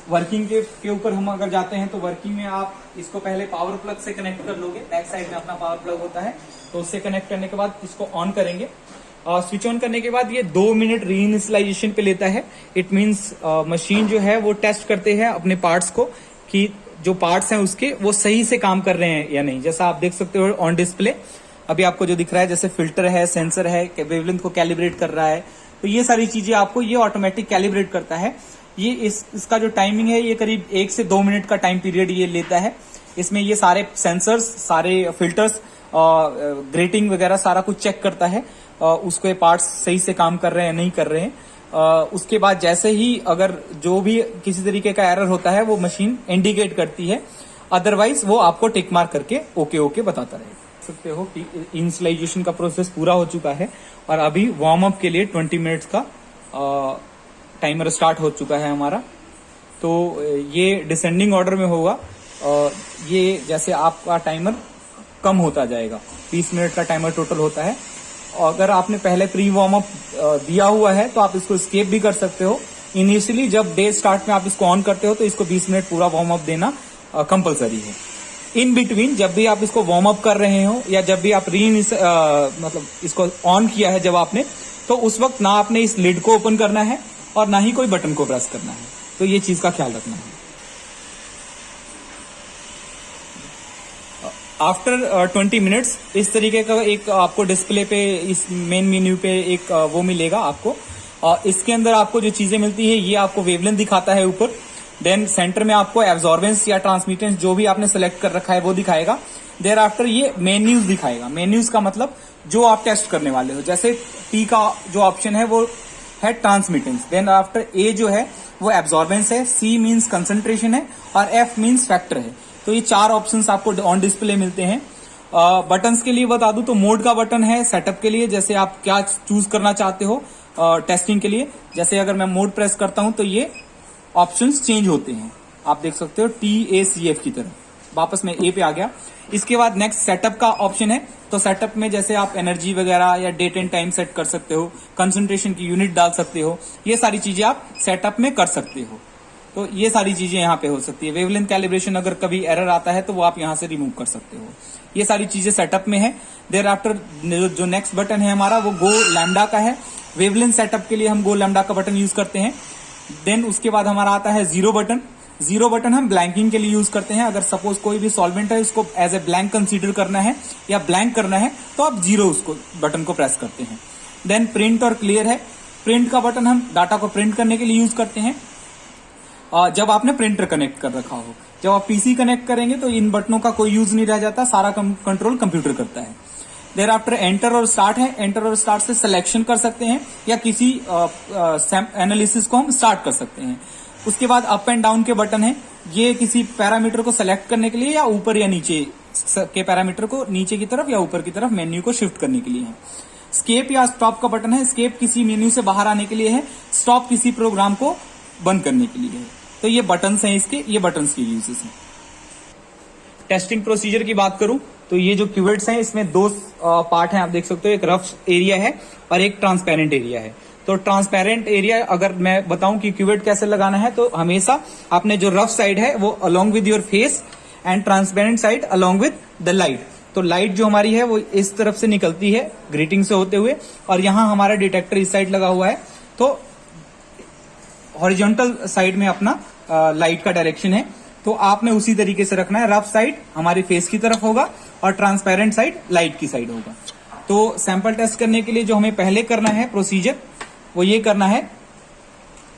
Working के ऊपर हम अगर जाते हैं तो वर्किंग में आप इसको पहले पावर प्लग से कनेक्ट कर लोगे। बैक साइड में अपना पावर प्लग होता है, तो उससे कनेक्ट करने के बाद इसको ऑन करेंगे। स्विच ऑन करने के बाद ये 2 मिनट रीइनिशियलाइजेशन पे लेता है। इट मींस मशीन जो है वो टेस्ट करते हैं अपने पार्ट्स को कि जो पार्ट्स हैं उसके वो सही से काम कर रहे हैं या नहीं। जैसा आप देख सकते हो ऑन डिस्प्ले अभी आपको जो दिख रहा है, जैसे फिल्टर है, सेंसर है, वेवलेंथ को कैलिब्रेट कर रहा है, तो ये सारी चीजें आपको ये ऑटोमेटिक कैलिब्रेट करता है। ये इसका जो टाइमिंग है ये करीब 1 से 2 मिनट का टाइम पीरियड ये लेता है। इसमें ये सारे सेंसर्स, सारे फिल्टर्स, ग्रेटिंग वगैरह सारा कुछ चेक करता है, उसके पार्ट्स सही से काम कर रहे हैं नहीं कर रहे हैं। उसके बाद जैसे ही अगर जो भी किसी तरीके का एरर होता है वो मशीन इंडिकेट करती है, अदरवाइज वो आपको टिक मार्क करके ओके ओके बताता रहेगा। सकते हो कि इनिशियलाइजेशन का प्रोसेस पूरा हो चुका है और अभी वार्म अप के लिए 20 मिनट्स का टाइमर स्टार्ट हो चुका है हमारा। तो ये डिसेंडिंग ऑर्डर में होगा, ये जैसे आपका टाइमर कम होता जाएगा। 20 मिनट का टाइमर टोटल होता है। अगर आपने पहले प्री वार्म अप दिया हुआ है तो आप इसको स्किप भी कर सकते हो। इनिशियली जब डे स्टार्ट में आप इसको ऑन करते हो तो इसको 20 मिनट पूरा वार्म अप देना कंपलसरी है। इन बिटवीन जब भी आप इसको वार्म अप कर रहे हो या जब भी आप मतलब इसको ऑन किया है जब आपने, तो उस वक्त ना आपने इस लिड को ओपन करना है और ना ही कोई बटन को प्रेस करना है। तो ये चीज का ख्याल रखना है। आफ्टर 20 मिनट्स इस तरीके का एक आपको डिस्प्ले पे, इस मेन मेन्यू पे एक वो मिलेगा आपको। इसके अंदर आपको जो चीजें मिलती है ये आपको वेवलेंथ दिखाता है ऊपर। देन सेंटर में आपको एब्जॉर्बेंस या ट्रांसमिटेंस जो भी आपने सेलेक्ट कर रखा है वो दिखाएगा। देयर आफ्टर ये मेन्यूज दिखाएगा। मेन्यूज का मतलब जो आप टेस्ट करने वाले हो। जैसे टी का जो ऑप्शन है वो है ट्रांसमिटेंस। देन आफ्टर ए जो है वो एब्जॉर्बेंस है, सी मीन्स कंसंट्रेशन है और एफ मीन्स फैक्टर है। तो ये 4 ऑप्शंस आपको ऑन डिस्प्ले मिलते हैं। बटन्स के लिए बता दूं तो मोड का बटन है सेटअप के लिए, जैसे आप क्या चूज करना चाहते हो टेस्टिंग के लिए। जैसे अगर मैं मोड प्रेस करता हूं तो ये ऑप्शंस चेंज होते हैं, आप देख सकते हो TACF की तरह। वापस मैं ए पे आ गया। इसके बाद नेक्स्ट सेटअप का ऑप्शन है। तो सेटअप में जैसे आप एनर्जी वगैरह या डेट एंड टाइम सेट कर सकते हो, कंसंट्रेशन की यूनिट डाल सकते हो, ये सारी चीजें आप सेटअप में कर सकते हो। तो ये सारी चीजें यहाँ पे हो सकती है। वेवलेंथ कैलिब्रेशन अगर कभी एरर आता है तो वो आप यहाँ से रिमूव कर सकते हो। ये सारी चीजें सेटअप में है। देयर आफ्टर जो नेक्स्ट बटन है हमारा वो गो लैम्डा का है। वेवलेंथ सेटअप के लिए हम गो लैम्डा का बटन यूज करते हैं। देन उसके बाद हमारा आता है जीरो बटन। जीरो बटन हम ब्लैंकिंग के लिए यूज करते हैं। अगर सपोज कोई भी सॉल्वेंट है उसको एज ए ब्लैंक कंसीडर करना है या ब्लैंक करना है तो आप जीरो उसको बटन को प्रेस करते हैं। देन प्रिंट और क्लियर है। प्रिंट का बटन हम डाटा को प्रिंट करने के लिए यूज करते हैं जब आपने प्रिंटर कनेक्ट कर रखा हो। जब आप पीसी कनेक्ट करेंगे तो इन बटनों का कोई यूज नहीं रह जाता, सारा कंट्रोल कंप्यूटर करता है। देयर आफ्टर एंटर और स्टार्ट है। एंटर और स्टार्ट से सिलेक्शन कर सकते हैं या किसी एनालिसिस को हम स्टार्ट कर सकते हैं। उसके बाद अप एंड डाउन के बटन है। ये किसी पैरामीटर को सेलेक्ट करने के लिए या ऊपर या नीचे के पैरामीटर को नीचे की तरफ या ऊपर की तरफ मेन्यू को शिफ्ट करने के लिए है। स्केप या स्टॉप का बटन है। स्केप किसी मेन्यू से बाहर आने के लिए है, स्टॉप किसी प्रोग्राम को बंद करने के लिए है। तो ये बटन्स हैं इसके, ये बटन्स के यूजेस हैं। टेस्टिंग प्रोसीजर की बात करूं तो ये जो क्यूवेट्स हैं इसमें 2 पार्ट हैं, आप देख सकते हो। एक रफ एरिया है और एक ट्रांसपेरेंट एरिया है। तो ट्रांसपेरेंट एरिया अगर मैं बताऊं कि क्यूवेट कैसे लगाना है तो हमेशा आपने जो रफ साइड है वो along with your face and transparent side along with the light. तो लाइट जो हमारी है वो इस तरफ से निकलती है ग्रीटिंग से होते हुए और यहां हमारा डिटेक्टर इस साइड लगा हुआ है। तो हॉरिजॉन्टल साइड में अपना लाइट का डायरेक्शन है, तो आपने उसी तरीके से रखना है। रफ साइड हमारे फेस की तरफ होगा और ट्रांसपेरेंट साइड लाइट की साइड होगा। तो सैंपल टेस्ट करने के लिए जो हमें पहले करना है प्रोसीजर वो ये करना है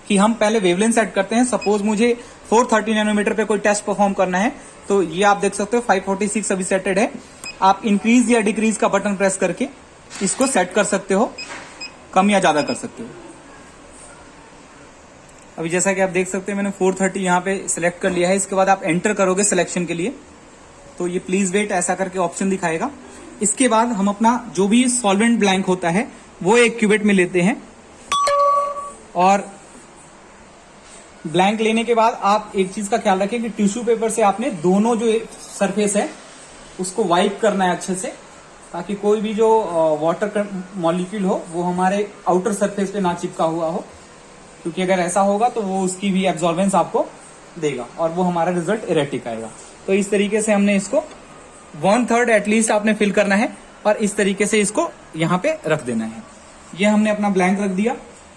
कि हम पहले वेवलेंथ सेट करते हैं। सपोज मुझे 430 नैनोमीटर पे कोई टेस्ट परफॉर्म करना है तो ये आप देख सकते हो 546 अभी सेटेड है। आप इंक्रीज या डिक्रीज का बटन प्रेस करके इसको सेट कर सकते हो, कम या ज्यादा कर सकते हो। अभी जैसा कि आप देख सकते हैं मैंने 430 यहाँ पे सिलेक्ट कर लिया है। इसके बाद आप एंटर करोगे सिलेक्शन के लिए तो ये प्लीज वेट ऐसा करके ऑप्शन दिखाएगा। इसके बाद हम अपना जो भी सॉल्वेंट ब्लैंक होता है वो एक क्यूबेट में लेते हैं और ब्लैंक लेने के बाद आप एक चीज का ख्याल रखें कि टिश्यू पेपर से आपने दोनों जो सरफेस है उसको वाइप करना है अच्छे से, ताकि कोई भी जो वाटर मॉलिक्यूल हो वो हमारे आउटर सरफेस पे ना चिपका हुआ हो। क्योंकि अगर ऐसा होगा तो वो उसकी भी एब्जॉर्बेंस आपको देगा और वो हमारा रिजल्ट इरेटिक आएगा। तो इस तरीके से हमने इसको 1/3 एटलीस्ट आपने फिल करना है और इस तरीके से इसको यहाँ पे रख देना है। ये हमने अपना ब्लैंक रख दिया।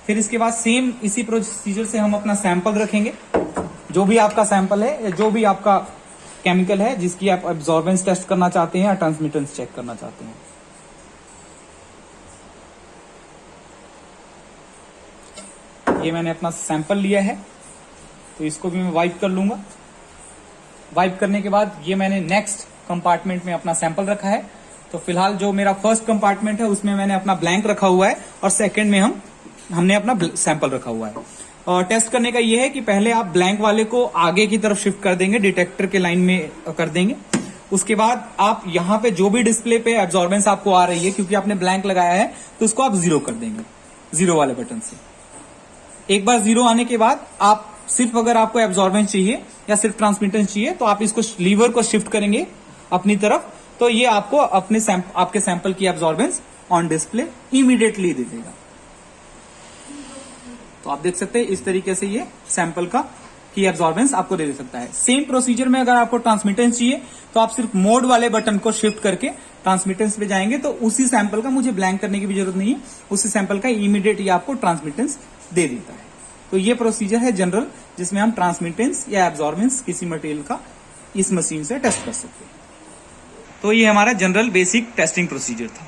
फिर इसके बाद सेम इसी प्रोसीजर से हम अपना सैंपल रखेंगे। जो भी आपका सैंपल है, जो भी आपका केमिकल है जिसकी आप एब्जॉर्बेंस टेस्ट करना चाहते हैं या ट्रांसमिटेंस चेक करना चाहते हैं। ये मैंने अपना सैंपल लिया है तो इसको भी मैं वाइप कर लूंगा। वाइप करने के बाद ये मैंने नेक्स्ट कंपार्टमेंट में अपना सैंपल रखा है। तो फिलहाल जो मेरा फर्स्ट कंपार्टमेंट है उसमें मैंने अपना ब्लैंक रखा हुआ है और सेकंड में हमने अपना सैंपल रखा हुआ है। और टेस्ट करने का ये है कि पहले आप ब्लैंक वाले को आगे की तरफ शिफ्ट कर देंगे, डिटेक्टर के लाइन में कर देंगे। उसके बाद आप यहाँ पे जो भी डिस्प्ले पे एब्जॉर्बेंस आपको आ रही है, क्योंकि आपने ब्लैंक लगाया है तो उसको आप 0 कर देंगे, 0 वाले बटन से। एक बार 0 आने के बाद आप सिर्फ अगर आपको एब्जॉर्बेंस चाहिए या सिर्फ ट्रांसमिटेंस चाहिए तो आप इसको लीवर को शिफ्ट करेंगे अपनी तरफ, तो ये आपको आपके सैंपल की एब्जॉर्बेंस ऑन डिस्प्ले इमीडिएटली दे देगा। तो आप देख सकते हैं इस तरीके से ये सैंपल की एब्जॉर्बेंस आपको दे सकता है। सेम प्रोसीजर में अगर आपको ट्रांसमिटेंस चाहिए तो आप सिर्फ मोड वाले बटन को शिफ्ट करके ट्रांसमिटेंस पे जाएंगे तो उसी सैंपल का, मुझे ब्लैंक करने की भी जरूरत नहीं है, उसी सैंपल का इमीडिएट ये आपको ट्रांसमिटेंस दे देता है। तो ये प्रोसीजर है जनरल, जिसमें हम ट्रांसमिटेंस या एब्जॉर्बेंस किसी मटेरियल का इस मशीन से टेस्ट कर सकते हैं। तो ये हमारा जनरल बेसिक टेस्टिंग प्रोसीजर था।